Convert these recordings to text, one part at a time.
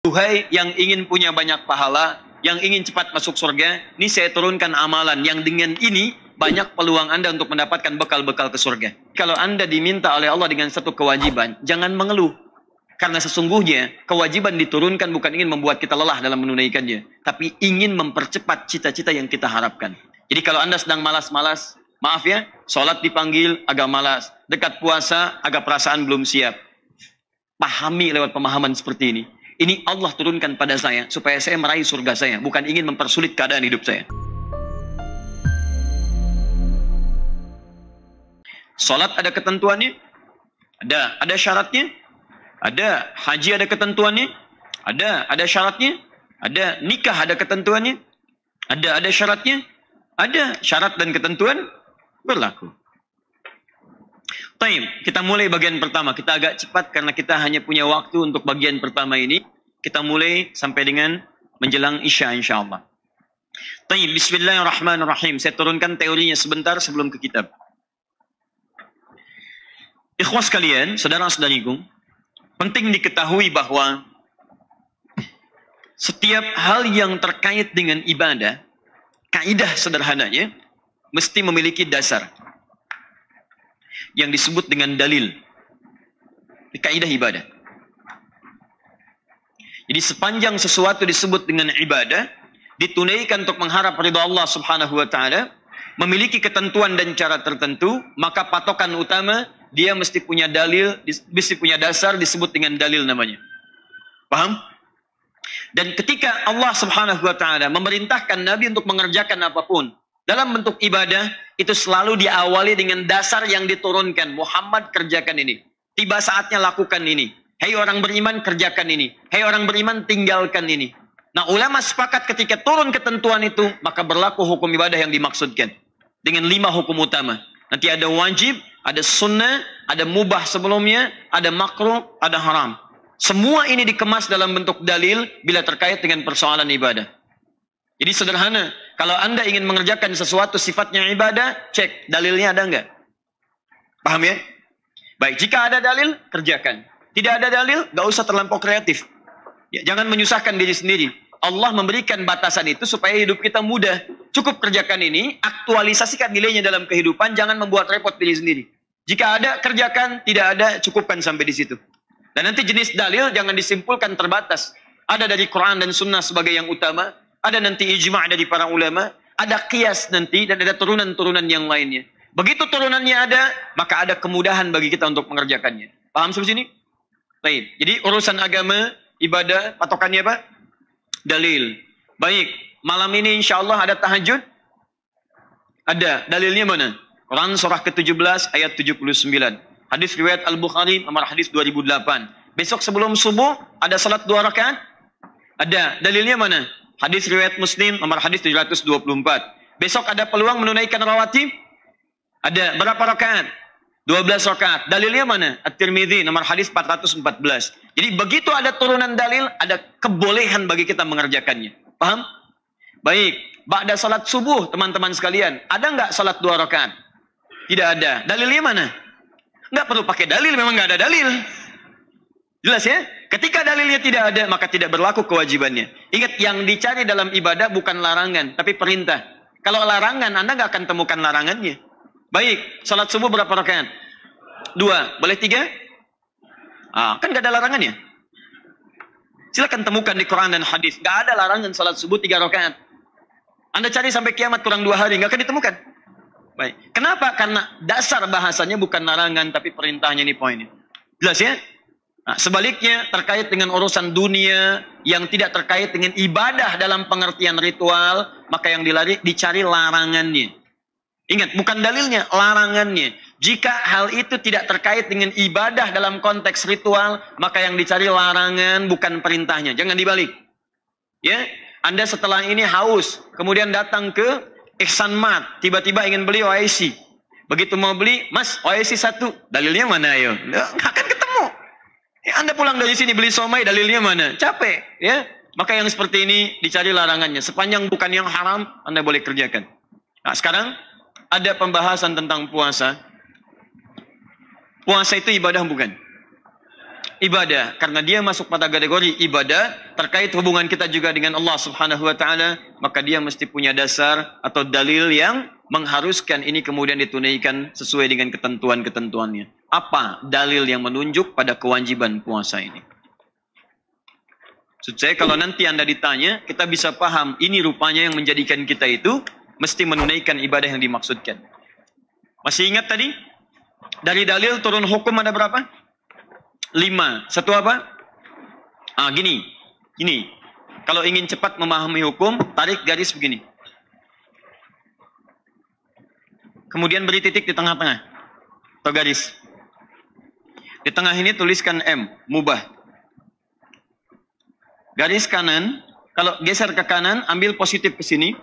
Duhai yang ingin punya banyak pahala, yang ingin cepat masuk surga, ini saya turunkan amalan yang dengan ini banyak peluang Anda untuk mendapatkan bekal-bekal ke surga. Kalau Anda diminta oleh Allah dengan satu kewajiban, jangan mengeluh. Karena sesungguhnya kewajiban diturunkan bukan ingin membuat kita lelah dalam menunaikannya, tapi ingin mempercepat cita-cita yang kita harapkan. Jadi kalau Anda sedang malas-malas, maaf ya, sholat dipanggil agak malas, dekat puasa agak perasaan belum siap. Pahami lewat pemahaman seperti ini. Ini Allah turunkan pada saya supaya saya meraih surga saya, bukan ingin mempersulit keadaan hidup saya. Salat ada ketentuannya? Ada syaratnya? Ada. Haji ada ketentuannya? Ada syaratnya? Ada. Nikah ada ketentuannya? Ada syaratnya? Ada. Syarat dan ketentuan berlaku. Taib, kita mulai bagian pertama. Kita agak cepat karena kita hanya punya waktu untuk bagian pertama ini. Kita mulai sampai dengan menjelang Isya insyaAllah. Taib, bismillahirrahmanirrahim. Saya turunkan teorinya sebentar sebelum ke kitab. Ikhwas kalian, saudara-saudariku, penting diketahui bahwa setiap hal yang terkait dengan ibadah, kaidah sederhananya, mesti memiliki dasar yang disebut dengan dalil. Kaidah ibadah. Jadi sepanjang sesuatu disebut dengan ibadah, ditunaikan untuk mengharap ridha Allah Subhanahu wa taala, memiliki ketentuan dan cara tertentu, maka patokan utama dia mesti punya dalil, mesti punya dasar, disebut dengan dalil namanya. Paham? Dan ketika Allah Subhanahu wa taala memerintahkan Nabi untuk mengerjakan apapun dalam bentuk ibadah, itu selalu diawali dengan dasar yang diturunkan. Muhammad, kerjakan ini. Tiba saatnya lakukan ini. Hei orang beriman, kerjakan ini. Hei orang beriman, tinggalkan ini. Nah, ulama sepakat ketika turun ketentuan itu, maka berlaku hukum ibadah yang dimaksudkan. Dengan 5 hukum utama. Nanti ada wajib, ada sunnah, ada mubah sebelumnya, ada makruh, ada haram. Semua ini dikemas dalam bentuk dalil bila terkait dengan persoalan ibadah. Jadi sederhana, kalau Anda ingin mengerjakan sesuatu sifatnya ibadah, cek dalilnya ada enggak? Paham ya? Baik, jika ada dalil, kerjakan. Tidak ada dalil, gak usah terlampau kreatif. Ya, jangan menyusahkan diri sendiri. Allah memberikan batasan itu supaya hidup kita mudah. Cukup kerjakan ini, aktualisasikan nilainya dalam kehidupan, jangan membuat repot diri sendiri. Jika ada, kerjakan. Tidak ada, cukupkan sampai di situ. Dan nanti jenis dalil jangan disimpulkan terbatas. Ada dari Quran dan Sunnah sebagai yang utama. Ada nanti ijma' dari para ulama. Ada qiyas nanti dan ada turunan-turunan yang lainnya. Begitu turunannya ada, maka ada kemudahan bagi kita untuk mengerjakannya. Paham sampai sini? Baik. Jadi urusan agama, ibadah, patokannya apa? Dalil. Baik. Malam ini insya Allah ada tahajud? Ada. Dalilnya mana? Quran surah ke-17 ayat 79. Hadis riwayat Al-Bukhari nomor hadis 2008. Besok sebelum subuh ada salat 2 rakaat? Ada. Dalilnya mana? Hadis riwayat Muslim nomor hadis 724. Besok ada peluang menunaikan rawatib? Ada. Berapa rakaat? 12 rakaat. Dalilnya mana? At-Tirmidzi nomor hadis 414. Jadi begitu ada turunan dalil, ada kebolehan bagi kita mengerjakannya. Paham? Baik. Ba'da salat subuh, teman-teman sekalian, ada nggak salat 2 rakaat? Tidak ada. Dalilnya mana? Nggak perlu pakai dalil, memang nggak ada dalil. Jelas ya? Ketika dalilnya tidak ada, maka tidak berlaku kewajibannya. Ingat, yang dicari dalam ibadah bukan larangan, tapi perintah. Kalau larangan, Anda nggak akan temukan larangannya. Baik, salat subuh berapa rakaat? 2. Boleh 3? Kan nggak ada larangannya. Silakan temukan di Quran dan hadis. Nggak ada larangan salat subuh 3 rakaat. Anda cari sampai kiamat kurang 2 hari, nggak akan ditemukan. Baik. Kenapa? Karena dasar bahasanya bukan larangan, tapi perintahnya, ini poinnya. Jelas ya? Nah, sebaliknya terkait dengan urusan dunia yang tidak terkait dengan ibadah dalam pengertian ritual, maka yang dicari larangannya. Ingat, bukan dalilnya, larangannya. Jika hal itu tidak terkait dengan ibadah dalam konteks ritual, maka yang dicari larangan bukan perintahnya. Jangan dibalik. Ya, Anda setelah ini haus, kemudian datang ke Ihsan Mart, tiba-tiba ingin beli OIC. Begitu mau beli, Mas, OIC 1, dalilnya mana ayo? Nggak akan ketemu. Ya, Anda pulang dari sini beli somai, dalilnya mana? Capek, ya. Maka yang seperti ini dicari larangannya. Sepanjang bukan yang haram, Anda boleh kerjakan. Nah, sekarang ada pembahasan tentang puasa. Puasa itu ibadah bukan? ibadah karena dia masuk pada kategori ibadah terkait hubungan kita juga dengan Allah Subhanahu wa taala, maka dia mesti punya dasar atau dalil yang mengharuskan ini kemudian ditunaikan sesuai dengan ketentuan-ketentuannya. Apa dalil yang menunjuk pada kewajiban puasa ini? Maksud saya kalau nanti Anda ditanya, kita bisa paham ini rupanya yang menjadikan kita itu mesti menunaikan ibadah yang dimaksudkan. Masih ingat tadi? Dari dalil turun hukum ada berapa? 5. Satu apa? Gini. Kalau ingin cepat memahami hukum, tarik garis begini. Kemudian beri titik di tengah-tengah. Atau garis. Di tengah ini tuliskan M, mubah. Garis kanan, kalau geser ke kanan, ambil positif ke sini,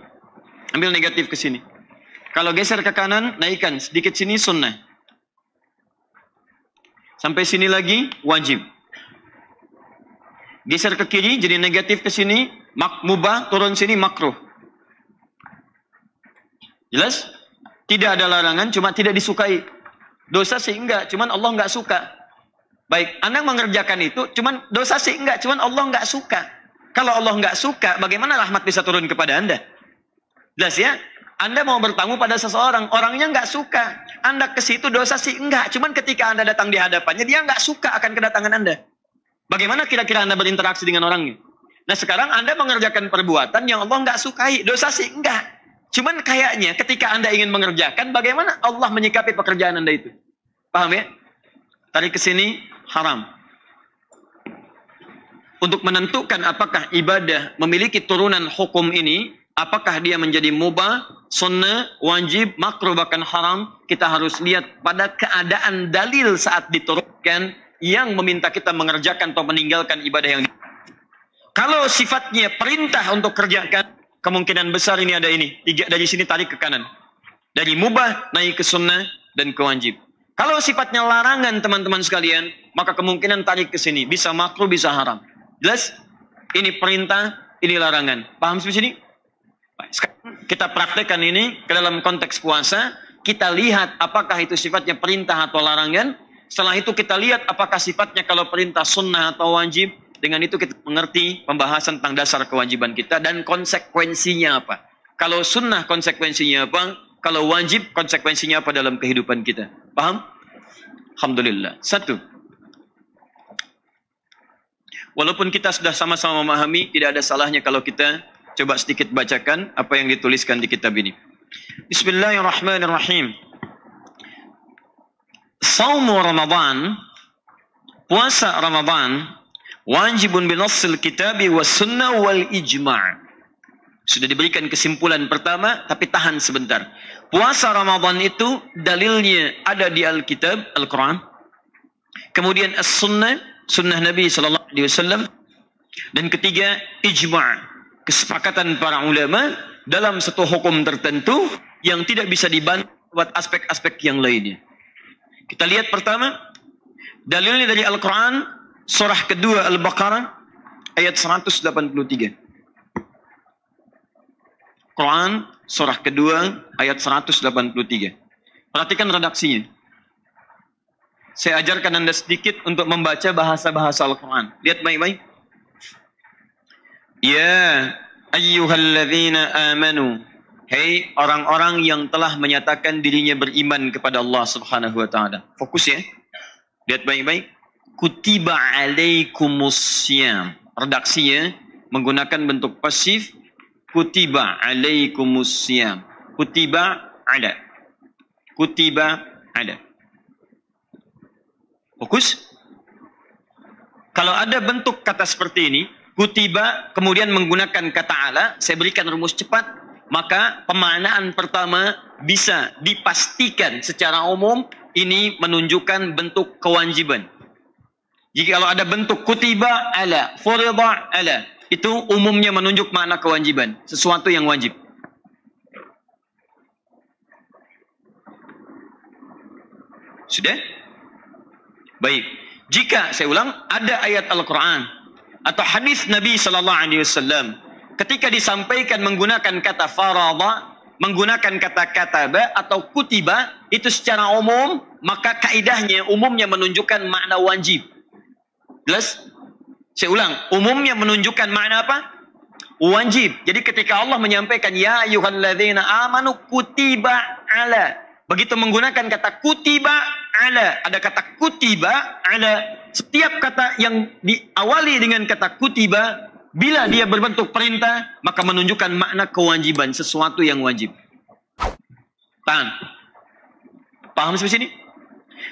ambil negatif ke sini. Kalau geser ke kanan, naikkan sedikit sini sunnah. Sampai sini lagi wajib. Geser ke kiri, jadi negatif ke sini, mubah, turun sini makruh. Jelas? Tidak ada larangan, cuma tidak disukai. Dosa sih enggak, cuman Allah enggak suka. Baik, Anda mengerjakan itu, cuman dosa sih enggak, cuman Allah enggak suka. Kalau Allah enggak suka, bagaimana rahmat bisa turun kepada Anda? Jelas ya? Anda mau bertamu pada seseorang, orangnya enggak suka. Anda ke situ dosa sih enggak, cuman ketika Anda datang di hadapannya, dia enggak suka akan kedatangan Anda. Bagaimana kira-kira Anda berinteraksi dengan orangnya? Nah sekarang Anda mengerjakan perbuatan yang Allah enggak sukai, dosa sih enggak. Cuman kayaknya ketika Anda ingin mengerjakan, bagaimana Allah menyikapi pekerjaan Anda itu? Paham ya? Tarik ke sini, haram. Untuk menentukan apakah ibadah memiliki turunan hukum ini, apakah dia menjadi mubah, sunnah, wajib, makruh, bahkan haram, kita harus lihat pada keadaan dalil saat diturunkan yang meminta kita mengerjakan atau meninggalkan ibadah yang kalau sifatnya perintah untuk kerjakan, kemungkinan besar ini ada ini. 3 dari sini tarik ke kanan. Dari mubah naik ke sunnah dan ke wajib. Kalau sifatnya larangan teman-teman sekalian, maka kemungkinan tarik ke sini. Bisa makruh, bisa haram. Jelas? Ini perintah, ini larangan. Paham sampai sini? Sekarang kita praktekkan ini ke dalam konteks puasa. Kita lihat apakah itu sifatnya perintah atau larangan. Setelah itu kita lihat apakah sifatnya kalau perintah sunnah atau wajib. Dengan itu kita mengerti pembahasan tentang dasar kewajiban kita dan konsekuensinya apa. Kalau sunnah konsekuensinya apa. Kalau wajib konsekuensinya apa dalam kehidupan kita. Paham? Alhamdulillah. 1. Walaupun kita sudah sama-sama memahami, tidak ada salahnya kalau kita coba sedikit bacakan apa yang dituliskan di kitab ini. Bismillahirrahmanirrahim. Saumu Ramadan, puasa Ramadan, wajibun binassil kitabi was sunnah wal ijma'. Sudah diberikan kesimpulan pertama, tapi tahan sebentar. Puasa Ramadan itu dalilnya ada di Alkitab, Al-Quran. Kemudian As-Sunnah, Sunnah Nabi SAW. Dan ketiga, ijma'. Kesepakatan para ulama dalam satu hukum tertentu yang tidak bisa dibantah buat aspek-aspek yang lainnya. Kita lihat pertama, dalilnya dari Al-Quran, surah kedua Al-Baqarah, ayat 183. Quran surah kedua ayat 183. Perhatikan redaksinya. Saya ajarkan Anda sedikit untuk membaca bahasa-bahasa Al-Quran. Lihat baik-baik. Ya ayyuhalladzina amanu. Hei orang-orang yang telah menyatakan dirinya beriman kepada Allah Subhanahu wa taala. Fokus ya. Lihat baik-baik. Kutiba alaikumussyam. Redaksinya menggunakan bentuk pasif. Kutiba alaikumussyam. Kutiba ada. Kutiba ada. Fokus. Kalau ada bentuk kata seperti ini, kutiba kemudian menggunakan kata ala, saya berikan rumus cepat, maka pemaknaan pertama bisa dipastikan secara umum ini menunjukkan bentuk kewajiban. Jika kalau ada bentuk kutiba ala, furida ala, itu umumnya menunjuk makna kewajiban, sesuatu yang wajib. Sudah? Baik. Jika saya ulang, ada ayat Al-Quran atau hadis Nabi SAW, ketika disampaikan menggunakan kata farada, menggunakan kata kataba atau kutiba, itu secara umum, maka kaidahnya umumnya menunjukkan makna wajib. Jelas? Saya ulang, umumnya menunjukkan makna apa? Wajib. Jadi ketika Allah menyampaikan ya ayyuhalladzina amanu kutiba ala, begitu menggunakan kata kutiba ala, ada kata kutiba ala, setiap kata yang diawali dengan kata kutiba, bila dia berbentuk perintah, maka menunjukkan makna kewajiban, sesuatu yang wajib. Paham sampai sini?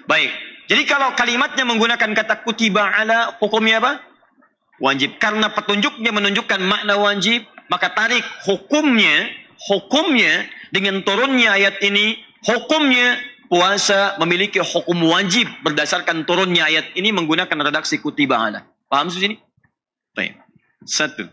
Baik. Jadi kalau kalimatnya menggunakan kata kutiba ala, hukumnya apa? Wajib. Karena petunjuknya menunjukkan makna wajib, maka tarik hukumnya dengan turunnya ayat ini, hukumnya puasa memiliki hukum wajib berdasarkan turunnya ayat ini menggunakan redaksi kutiba ala. Paham sampai sini? Baik. 1.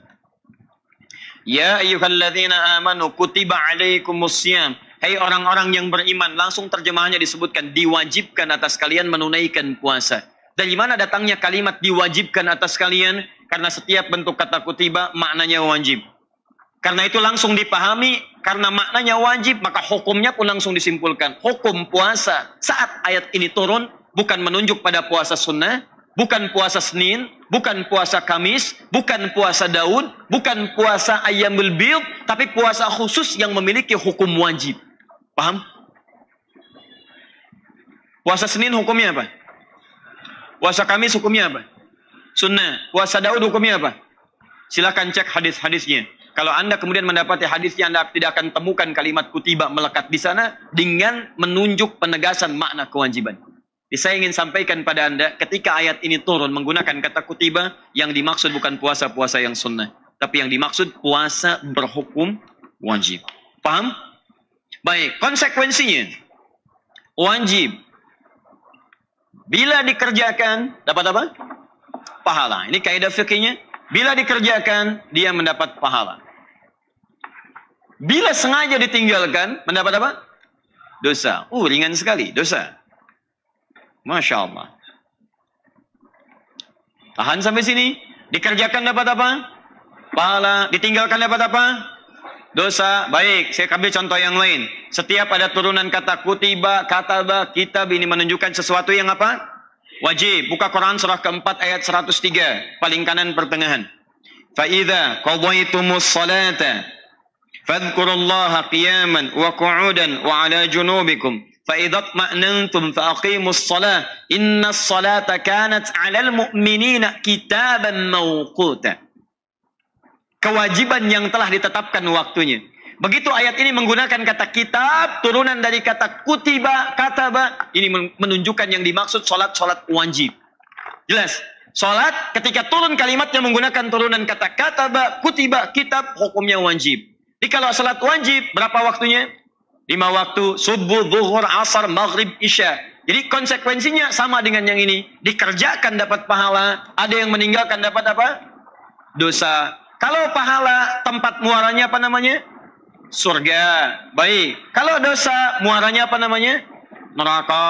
Ya ayyuhalladzina amanu kutiba alaikumussyam. Hai orang-orang yang beriman, langsung terjemahannya disebutkan diwajibkan atas kalian menunaikan puasa. Dari mana datangnya kalimat diwajibkan atas kalian? Karena setiap bentuk kata kutiba maknanya wajib. Karena itu langsung dipahami, karena maknanya wajib, maka hukumnya pun langsung disimpulkan. Hukum puasa saat ayat ini turun bukan menunjuk pada puasa sunnah, bukan puasa Senin, bukan puasa Kamis, bukan puasa Daud, bukan puasa Ayyamul Bid, tapi puasa khusus yang memiliki hukum wajib. Paham? Puasa Senin hukumnya apa? Puasa Kamis hukumnya apa? Sunnah. Puasa Daud hukumnya apa? Silakan cek hadis-hadisnya. Kalau Anda kemudian mendapati hadisnya, Anda tidak akan temukan kalimat kutiba melekat di sana dengan menunjuk penegasan makna kewajiban. Jadi saya ingin sampaikan pada Anda, ketika ayat ini turun menggunakan kata kutiba, yang dimaksud bukan puasa-puasa yang sunnah, tapi yang dimaksud puasa berhukum wajib. Paham? Baik, konsekuensinya wajib. Bila dikerjakan, dapat apa? Pahala. Ini kaidah fikihnya. Bila dikerjakan, dia mendapat pahala. Bila sengaja ditinggalkan, mendapat apa? Dosa. Ringan sekali, dosa. Masya Allah. Tahan sampai sini. Dikerjakan dapat apa? Pahala. Ditinggalkan dapat apa? Dosa. Baik, saya ambil contoh yang lain. Setiap ada turunan kata kutiba, kataba, kitab, ini menunjukkan sesuatu yang apa? Wajib. Buka Quran surah keempat ayat 103. Paling kanan pertengahan. فَإِذَا قَضَيْتُمُ الصَّلَاةَ فَاذْكُرُوا اللَّهَ قِيَامًا وَقُعُودًا وَعَلَى جُنُوبِكُمْ فَإِذَا اطْمَأْنَنْتُمْ فَأَقِيمُوا الصَّلَاةَ إِنَّ الصَّلَاةَ كَانَتْ عَلَى الْمُؤْمِنِينَ كِتَابًا مَوْقُوتًا. Kewajiban yang telah ditetapkan waktunya. Begitu ayat ini menggunakan kata kitab, turunan dari kata kutiba, kataba, ini menunjukkan yang dimaksud solat wajib. Jelas? Solat ketika turun kalimatnya menggunakan turunan kata kataba, kutiba, kitab, hukumnya wajib. Jadi kalau solat wajib, berapa waktunya? 5 waktu, subuh, zuhur, asar, maghrib, isya. Jadi konsekuensinya sama dengan yang ini. Dikerjakan dapat pahala, ada yang meninggalkan dapat apa? Dosa. Kalau pahala, tempat muaranya apa namanya? Surga. Baik. Kalau dosa, muaranya apa namanya? Neraka.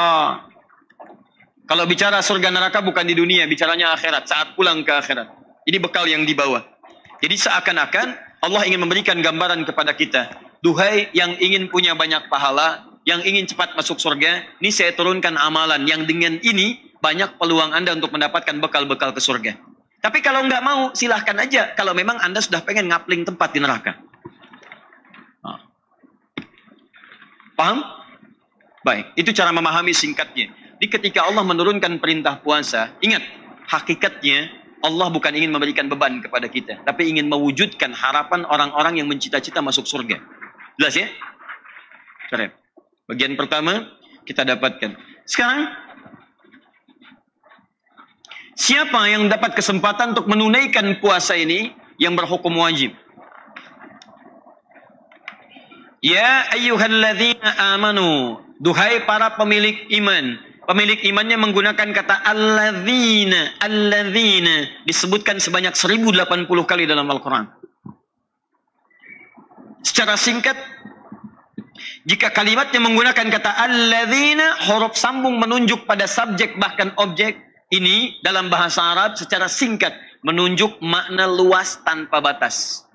Kalau bicara surga neraka bukan di dunia, bicaranya akhirat, saat pulang ke akhirat. Ini bekal yang dibawa. Jadi seakan-akan Allah ingin memberikan gambaran kepada kita. Duhai yang ingin punya banyak pahala, yang ingin cepat masuk surga, ini saya turunkan amalan yang dengan ini banyak peluang Anda untuk mendapatkan bekal-bekal ke surga. Tapi kalau nggak mau, silahkan aja. Kalau memang Anda sudah pengen ngapling tempat di neraka. Paham? Baik, itu cara memahami singkatnya. Jadi ketika Allah menurunkan perintah puasa, ingat, hakikatnya Allah bukan ingin memberikan beban kepada kita, tapi ingin mewujudkan harapan orang-orang yang mencita-cita masuk surga. Jelas ya? Keren. Bagian pertama kita dapatkan. Sekarang, siapa yang dapat kesempatan untuk menunaikan puasa ini yang berhukum wajib? Ya ayyuhalladzina amanu, duhai para pemilik iman. Pemilik imannya menggunakan kata alladzina, alladzina disebutkan sebanyak 1080 kali dalam Al-Quran. Secara singkat, jika kalimatnya menggunakan kata alladzina, huruf sambung menunjuk pada subjek bahkan objek, ini dalam bahasa Arab secara singkat menunjuk makna luas tanpa batas.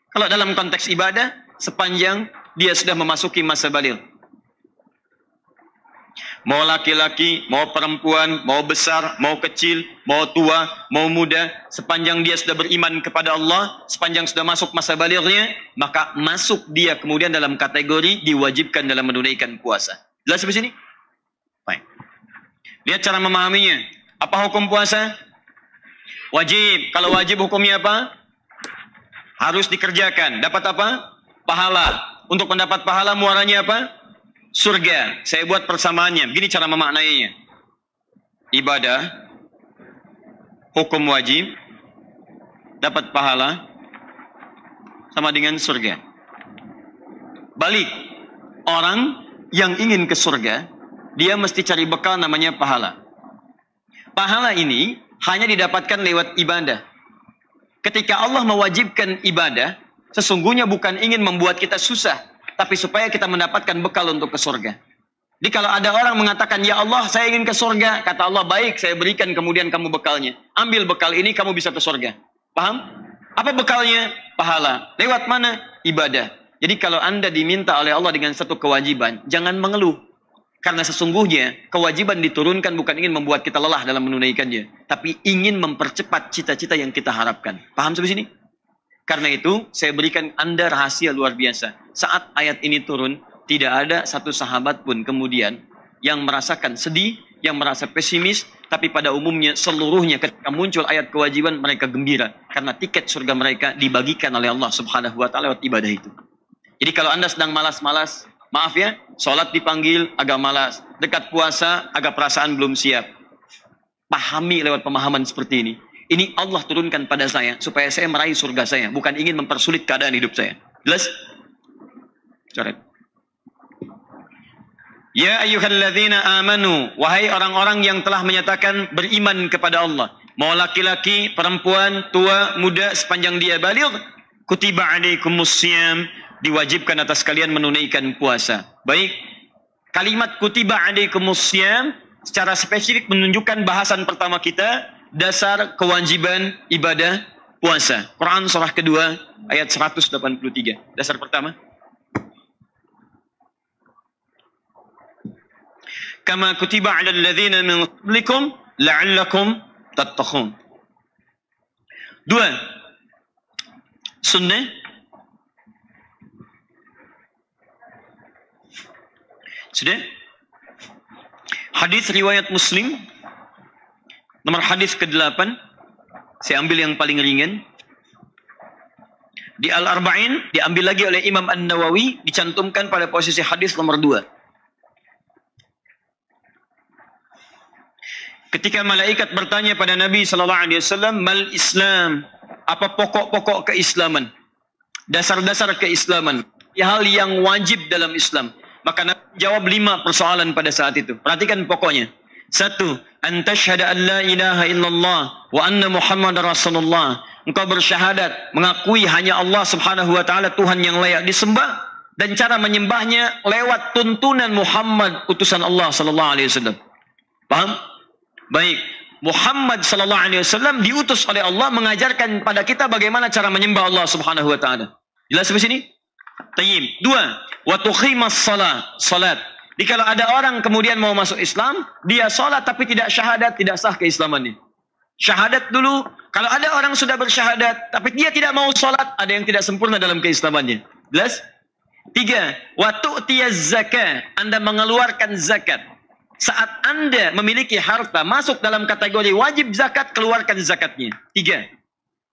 Kalau dalam konteks ibadah, sepanjang dia sudah memasuki masa baligh. mau laki-laki, mau perempuan, mau besar, mau kecil, mau tua, mau muda, sepanjang dia sudah beriman kepada Allah, sepanjang sudah masuk masa balighnya, maka masuk dia kemudian dalam kategori diwajibkan dalam menunaikan puasa. Jelas sampai sini? Baik. Lihat cara memahaminya. Apa hukum puasa? Wajib. Kalau wajib hukumnya apa? Harus dikerjakan. Dapat apa? Pahala. Untuk mendapat pahala muaranya apa? Surga. Saya buat persamaannya. Begini cara memaknainya. Ibadah, hukum wajib, dapat pahala, sama dengan surga. Balik. Orang yang ingin ke surga, dia mesti cari bekal namanya pahala. Pahala ini hanya didapatkan lewat ibadah. Ketika Allah mewajibkan ibadah, sesungguhnya bukan ingin membuat kita susah, tapi supaya kita mendapatkan bekal untuk ke surga. Jadi kalau ada orang mengatakan, ya Allah saya ingin ke surga, kata Allah, baik saya berikan kemudian kamu bekalnya. Ambil bekal ini kamu bisa ke surga. Paham? Apa bekalnya? Pahala. Lewat mana? Ibadah. Jadi kalau Anda diminta oleh Allah dengan satu kewajiban, jangan mengeluh. Karena sesungguhnya kewajiban diturunkan bukan ingin membuat kita lelah dalam menunaikannya, tapi ingin mempercepat cita-cita yang kita harapkan. Paham sampai sini? Karena itu, saya berikan Anda rahasia luar biasa. Saat ayat ini turun, tidak ada satu sahabat pun kemudian yang merasakan sedih, yang merasa pesimis, tapi pada umumnya seluruhnya ketika muncul ayat kewajiban, mereka gembira. Karena tiket surga mereka dibagikan oleh Allah Subhanahu wa Ta'ala lewat ibadah itu. Jadi kalau Anda sedang malas-malas, maaf ya, sholat dipanggil agak malas, dekat puasa agak perasaan belum siap. Pahami lewat pemahaman seperti ini. Ini Allah turunkan pada saya supaya saya meraih surga saya, bukan ingin mempersulit keadaan hidup saya. Jelas? Coret. Ya ayyuhalladzina amanu, wahai orang-orang yang telah menyatakan beriman kepada Allah, mau laki-laki, perempuan, tua, muda, sepanjang dia baligh, kutiba alaikumussyam, diwajibkan atas kalian menunaikan puasa. Baik, kalimat kutiba alaikumussyam secara spesifik menunjukkan bahasan pertama kita, dasar kewajiban ibadah puasa. Quran surah kedua ayat 183. Dasar pertama. Kama kutiba 'alal ladzina min qablikum la'allakum tattaqun. Dua. Sunnah. Sudah? Hadis riwayat Muslim. Nomor hadis ke-8, saya ambil yang paling ringan. Di Al-Arba'in, diambil lagi oleh Imam An-Nawawi, dicantumkan pada posisi hadis nomor 2. Ketika malaikat bertanya pada Nabi SAW, Mal Islam, apa pokok-pokok keislaman? Dasar-dasar keislaman, hal yang wajib dalam Islam. Maka Nabi jawab 5 persoalan pada saat itu. Perhatikan pokoknya. 1. Antashhada an la ilaha illallah wa anna Muhammadar Rasulullah. Engkau bersyahadat, mengakui hanya Allah Subhanahu wa Ta'ala Tuhan yang layak disembah, dan cara menyembahnya lewat tuntunan Muhammad utusan Allah sallallahu alaihi wasallam. Paham? Baik. Muhammad sallallahu alaihi wasallam diutus oleh Allah mengajarkan pada kita bagaimana cara menyembah Allah Subhanahu wa Ta'ala. Jelas sampai sini? Tayyib. 2. Wa tuqimas salat. Jadi kalau ada orang kemudian mau masuk Islam, dia sholat tapi tidak syahadat, tidak sah keislamannya. Syahadat dulu. Kalau ada orang sudah bersyahadat, tapi dia tidak mau sholat, ada yang tidak sempurna dalam keislamannya. Jelas? 3. Wa tu'tiyaz zakah. Anda mengeluarkan zakat. Saat Anda memiliki harta, masuk dalam kategori wajib zakat, keluarkan zakatnya. 3.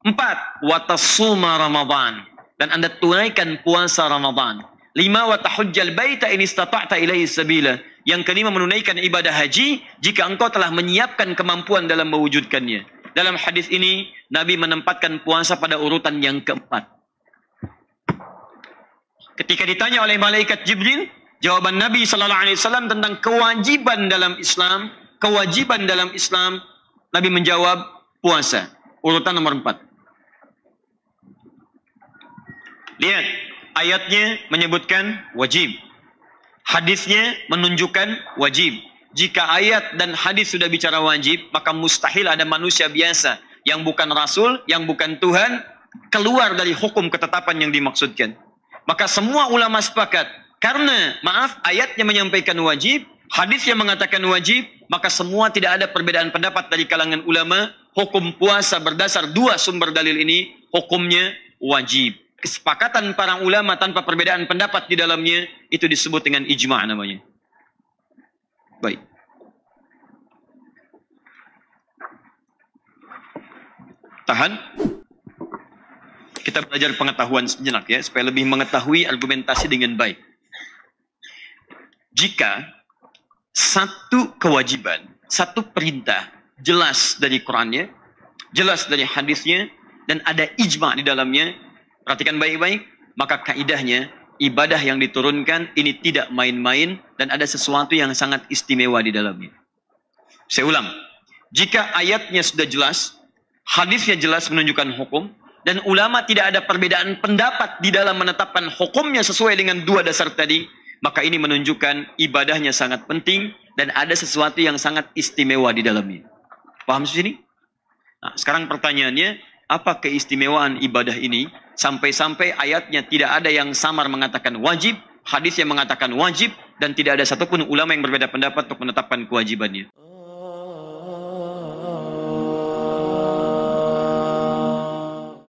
4. Wa tasuma Ramadan. Dan Anda tunaikan puasa Ramadan. 5. Wa tahujjal baita in istata'ta ilaihi sabila. Yang kelima, menunaikan ibadah haji jika engkau telah menyiapkan kemampuan dalam mewujudkannya. Dalam hadis ini Nabi menempatkan puasa pada urutan yang keempat. Ketika ditanya oleh malaikat Jibril, jawaban Nabi sallallahu alaihi wasallam tentang kewajiban dalam Islam, Nabi menjawab puasa, urutan nomor 4. Lihat, ayatnya menyebutkan wajib. Hadisnya menunjukkan wajib. Jika ayat dan hadis sudah bicara wajib, maka mustahil ada manusia biasa yang bukan Rasul, yang bukan Tuhan, keluar dari hukum ketetapan yang dimaksudkan. Maka semua ulama sepakat, karena ayatnya menyampaikan wajib, hadis yang mengatakan wajib, maka semua tidak ada perbedaan pendapat dari kalangan ulama, hukum puasa berdasar dua sumber dalil ini, hukumnya wajib. Kesepakatan para ulama tanpa perbedaan pendapat di dalamnya, itu disebut dengan ijma' namanya. Baik. Tahan. Kita belajar pengetahuan sejenak ya, supaya lebih mengetahui argumentasi dengan baik. Jika satu kewajiban, satu perintah jelas dari Qur'annya, jelas dari hadisnya, dan ada ijma' di dalamnya, perhatikan baik-baik, maka kaidahnya ibadah yang diturunkan ini tidak main-main dan ada sesuatu yang sangat istimewa di dalamnya. Saya ulang, jika ayatnya sudah jelas, hadisnya jelas menunjukkan hukum, dan ulama tidak ada perbedaan pendapat di dalam menetapkan hukumnya sesuai dengan dua dasar tadi, maka ini menunjukkan ibadahnya sangat penting dan ada sesuatu yang sangat istimewa di dalamnya. Paham sini? Nah, sekarang pertanyaannya, apa keistimewaan ibadah ini sampai-sampai ayatnya tidak ada yang samar mengatakan wajib, hadis yang mengatakan wajib, dan tidak ada satupun ulama yang berbeda pendapat untuk menetapkan kewajibannya?